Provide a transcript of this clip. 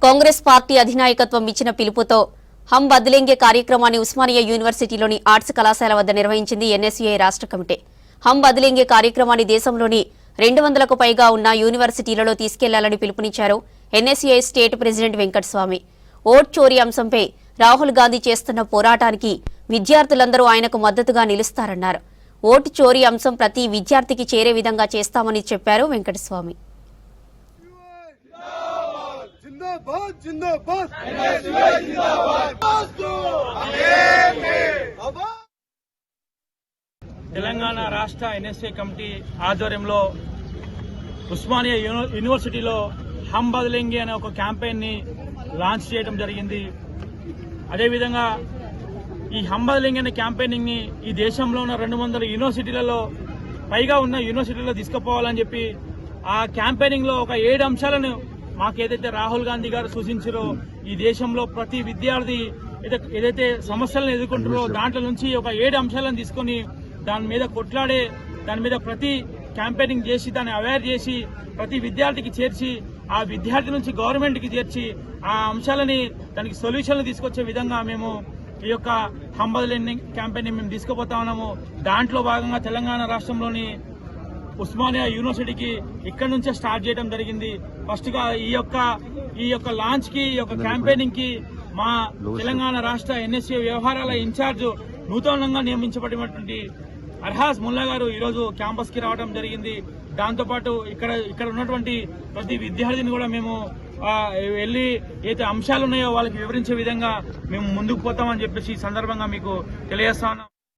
Congress party అధినాయకత్వం ఇచ్చిన పిలుపుతో హమ్ బద్లేంగే కార్యక్రమాన్ని ఉస్మానియా యూనివర్సిటీలోని ఆర్ట్స్ కళాశాల వద్ద నిర్వహించింది ఎన్ఎస్యుఐ రాష్ట్ర కమిటీ. హమ్ బద్లేంగే కార్యక్రమాన్ని దేశంలోని 200లకు పైగా ఉన్న యూనివర్సిటీలలో తీసుకెళ్లాలని పిలుపునిచ్చారు NSUI state president Venkataswamy. Vote చోరీ అంశంపై రాహుల్ గాంధీ చేస్తున్న పోరాటానికి విద్యార్థులందరూ ఆయనకు మద్దతుగా నిలుస్తారన్నారు. ఓటు చోరీ అంశం ప్రతి విద్యార్థికి చేరే విధంగా చేస్తామని చెప్పారు వెంకటస్వామి. తెలంగాణ రాష్ట్ర ఎన్ఎస్ఏ కమిటీ ఆధ్వర్యంలో ఉస్మానియా యూనివర్సిటీలో హమ్ బద్లేంగే అనే ఒక క్యాంపెయిన్ ని లాంచ్ చేయడం జరిగింది. అదేవిధంగా ఈ హమ్ బద్లేంగే అనే క్యాంపెయినింగ్ ని ఈ దేశంలో ఉన్న 200 యూనివర్సిటీలలో పైగా ఉన్న యూనివర్సిటీలలో తీసుకుపోవాలని చెప్పి ఆ క్యాంపెయినింగ్ లో ఒక 7 అంశాలను మాకేదైతే రాహుల్ గాంధీ గారు సూచించారో ఈ దేశంలో ప్రతి విద్యార్థి ఏదైతే సమస్యలను ఎదుర్కొంటారో దాంట్లో నుంచి ఒక 7 అంశాలను తీసుకొని దాని మీద కొట్లాడే దాని మీద ప్రతి క్యాంపెయినింగ్ చేసి దాన్ని అవేర్ చేసి ప్రతి విద్యార్థికి చేర్చి ఆ విద్యార్థి నుంచి గవర్నమెంట్ కి చేర్చి ఆ అంశాలని దానికి సొల్యూషన్లు తీసుకొచ్చే విధంగా మేము ఈ యొక్క హమ్ బద్లేంగే క్యాంపెయిన్ మేము తీసుకుపోతా ఉన్నాము. దాంట్లో భాగంగా తెలంగాణ రాష్ట్రంలోని ఉస్మానియా యూనివర్సిటీకి ఇక్కడ నుంచే స్టార్ట్ చేయడం జరిగింది. ఫస్ట్ గా ఈ యొక్క లాంచ్ కి ఈ యొక్క క్యాంపెయినింగ్ కి మా తెలంగాణ రాష్ట్ర ఎన్ఎస్యూ వ్యవహారాల ఇన్ఛార్జ్ నూతనంగా నియమించబడినటువంటి అర్హాజ్ ముల్లా గారు ఈరోజు క్యాంపస్ కి రావడం జరిగింది. దాంతోపాటు ఇక్కడ ఉన్నటువంటి ప్రతి విద్యార్థిని కూడా మేము వెళ్లి ఏదైతే అంశాలు ఉన్నాయో వాళ్ళకి వివరించే విధంగా మేము ముందుకు పోతామని చెప్పేసి ఈ సందర్భంగా మీకు తెలియజేస్తా ఉన్నాం.